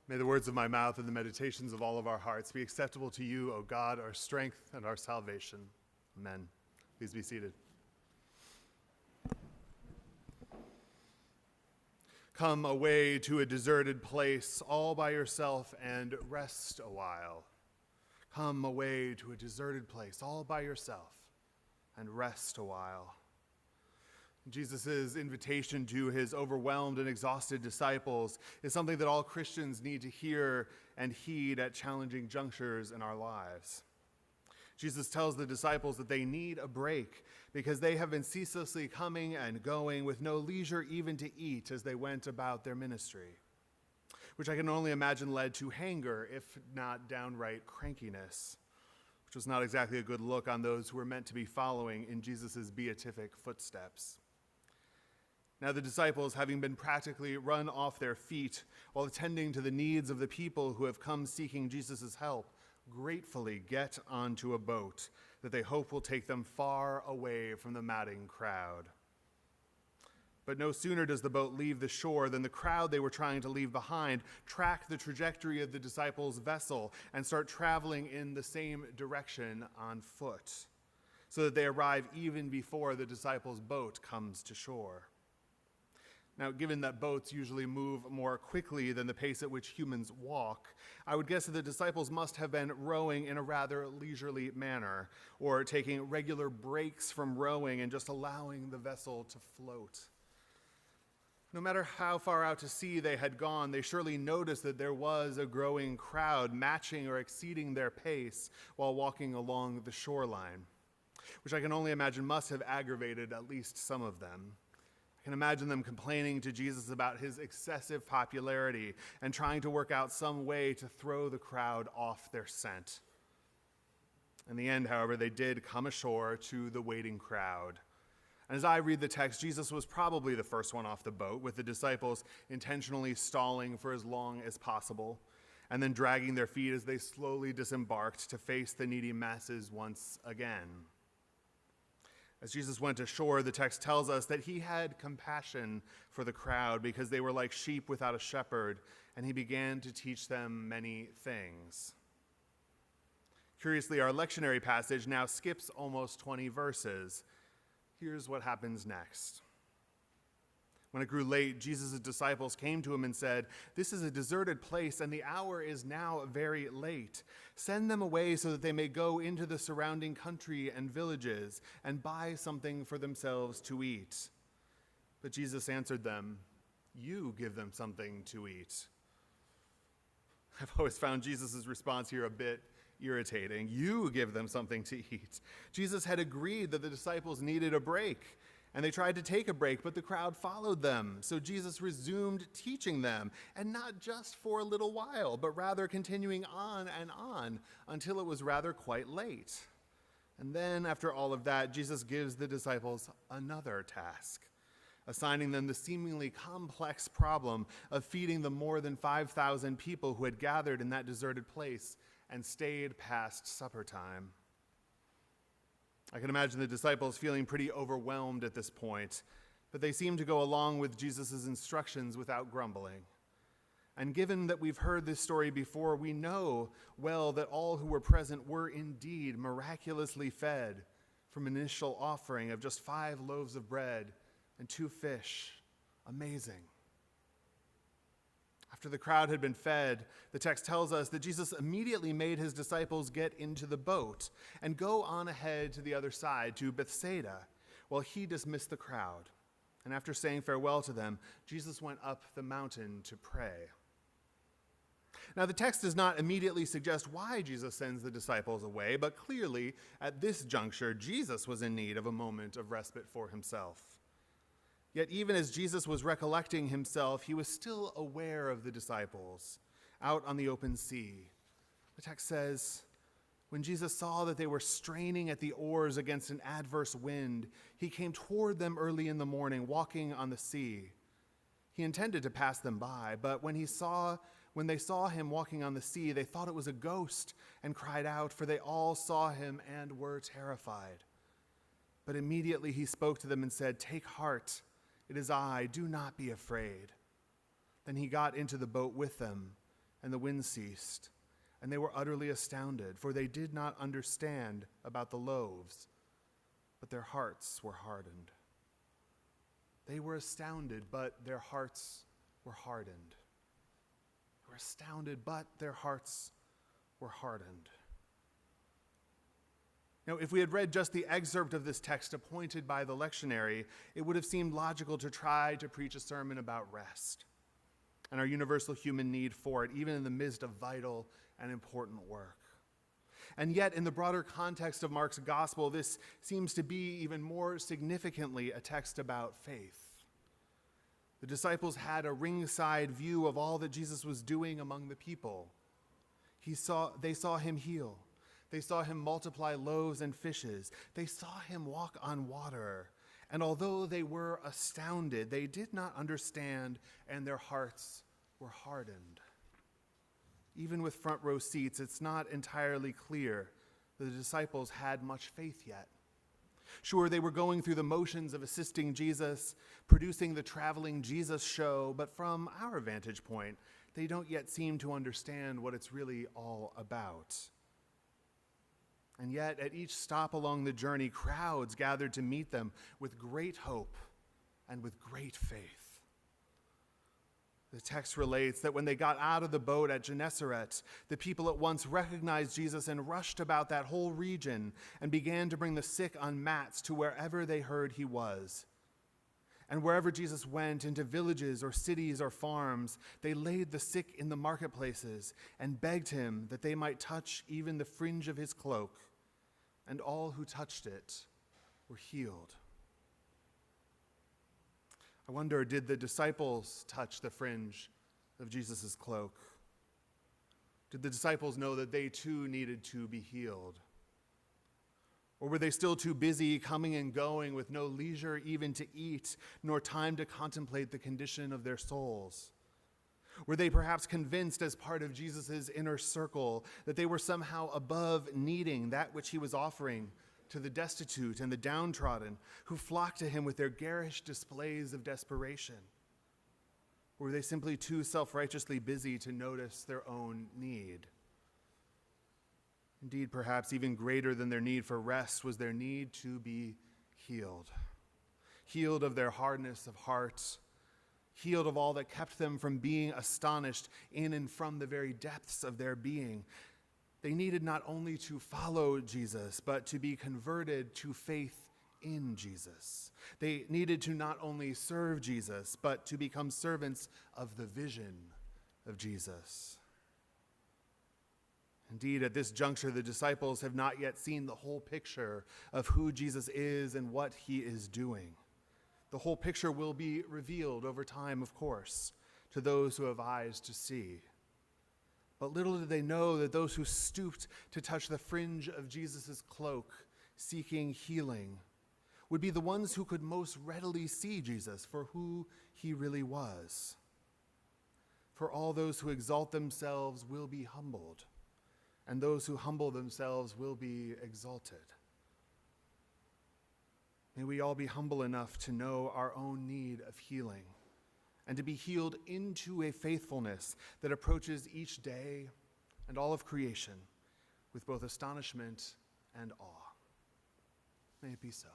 May the words of my mouth and the meditations of all of our hearts be acceptable to you, O God, our strength and our salvation. Amen. Please be seated. Come away to a deserted place all by yourself and rest a while. Come away to a deserted place all by yourself and rest a while. Jesus' invitation to his overwhelmed and exhausted disciples is something that all Christians need to hear and heed at challenging junctures in our lives. Jesus tells the disciples that they need a break because they have been ceaselessly coming and going with no leisure even to eat as they went about their ministry, which I can only imagine led to hanger, if not downright crankiness, which was not exactly a good look on those who were meant to be following in Jesus' beatific footsteps. Now the disciples, having been practically run off their feet while attending to the needs of the people who have come seeking Jesus' help, gratefully get onto a boat that they hope will take them far away from the madding crowd. But no sooner does the boat leave the shore than the crowd they were trying to leave behind track the trajectory of the disciples' vessel and start traveling in the same direction on foot, so that they arrive even before the disciples' boat comes to shore. Now, given that boats usually move more quickly than the pace at which humans walk, I would guess that the disciples must have been rowing in a rather leisurely manner, or taking regular breaks from rowing and just allowing the vessel to float. No matter how far out to sea they had gone, they surely noticed that there was a growing crowd matching or exceeding their pace while walking along the shoreline, which I can only imagine must have aggravated at least some of them. I can imagine them complaining to Jesus about his excessive popularity and trying to work out some way to throw the crowd off their scent. In the end, however, they did come ashore to the waiting crowd. And as I read the text, Jesus was probably the first one off the boat, with the disciples intentionally stalling for as long as possible, and then dragging their feet as they slowly disembarked to face the needy masses once again. As Jesus went ashore, the text tells us that he had compassion for the crowd because they were like sheep without a shepherd, and he began to teach them many things. Curiously, our lectionary passage now skips almost 20 verses. Here's what happens next. When it grew late, Jesus' disciples came to him and said, "This is a deserted place, and the hour is now very late. Send them away so that they may go into the surrounding country and villages and buy something for themselves to eat." But Jesus answered them, "You give them something to eat." I've always found Jesus' response here a bit irritating. You give them something to eat. Jesus had agreed that the disciples needed a break, and they tried to take a break, but the crowd followed them. So Jesus resumed teaching them, and not just for a little while, but rather continuing on and on until it was rather quite late. And then after all of that, Jesus gives the disciples another task, assigning them the seemingly complex problem of feeding the more than 5,000 people who had gathered in that deserted place and stayed past supper time. I can imagine the disciples feeling pretty overwhelmed at this point, but they seem to go along with Jesus' instructions without grumbling. And given that we've heard this story before, we know well that all who were present were indeed miraculously fed from an initial offering of just 5 loaves of bread and 2 fish. Amazing. After the crowd had been fed, the text tells us that Jesus immediately made his disciples get into the boat and go on ahead to the other side, to Bethsaida, while he dismissed the crowd. And after saying farewell to them, Jesus went up the mountain to pray. Now, the text does not immediately suggest why Jesus sends the disciples away, but clearly, at this juncture, Jesus was in need of a moment of respite for himself. Yet even as Jesus was recollecting himself, he was still aware of the disciples out on the open sea. The text says, when Jesus saw that they were straining at the oars against an adverse wind, he came toward them early in the morning, walking on the sea. He intended to pass them by, but when they saw him walking on the sea, they thought it was a ghost and cried out, for they all saw him and were terrified. But immediately he spoke to them and said, "Take heart. It is I, do not be afraid." Then he got into the boat with them, and and the wind ceased, and they were utterly astounded, for they did not understand about the loaves, but their hearts were hardened. They were astounded, but their hearts were hardened. They were astounded, but their hearts were hardened. Now, if we had read just the excerpt of this text appointed by the lectionary, it would have seemed logical to try to preach a sermon about rest and our universal human need for it, even in the midst of vital and important work. And yet, in the broader context of Mark's gospel, this seems to be even more significantly a text about faith. The disciples had a ringside view of all that Jesus was doing among the people. They saw him heal. They saw him multiply loaves and fishes. They saw him walk on water. And although they were astounded, they did not understand, and their hearts were hardened. Even with front row seats, it's not entirely clear that the disciples had much faith yet. Sure, they were going through the motions of assisting Jesus, producing the traveling Jesus show, but from our vantage point, they don't yet seem to understand what it's really all about. And yet, at each stop along the journey, crowds gathered to meet them with great hope and with great faith. The text relates that when they got out of the boat at Gennesaret, the people at once recognized Jesus and rushed about that whole region and began to bring the sick on mats to wherever they heard he was. And wherever Jesus went, into villages or cities or farms, they laid the sick in the marketplaces and begged him that they might touch even the fringe of his cloak. And all who touched it were healed. I wonder, did the disciples touch the fringe of Jesus' cloak? Did the disciples know that they too needed to be healed? Or were they still too busy coming and going with no leisure even to eat, nor time to contemplate the condition of their souls? Were they perhaps convinced as part of Jesus' inner circle that they were somehow above needing that which he was offering to the destitute and the downtrodden who flocked to him with their garish displays of desperation? Or were they simply too self-righteously busy to notice their own need? Indeed, perhaps even greater than their need for rest was their need to be healed. Healed of their hardness of heart, healed of all that kept them from being astonished in and from the very depths of their being. They needed not only to follow Jesus, but to be converted to faith in Jesus. They needed to not only serve Jesus, but to become servants of the vision of Jesus. Indeed, at this juncture, the disciples have not yet seen the whole picture of who Jesus is and what he is doing. The whole picture will be revealed over time, of course, to those who have eyes to see. But little did they know that those who stooped to touch the fringe of Jesus' cloak, seeking healing, would be the ones who could most readily see Jesus for who he really was. For all those who exalt themselves will be humbled, and those who humble themselves will be exalted. May we all be humble enough to know our own need of healing and to be healed into a faithfulness that approaches each day and all of creation with both astonishment and awe. May it be so.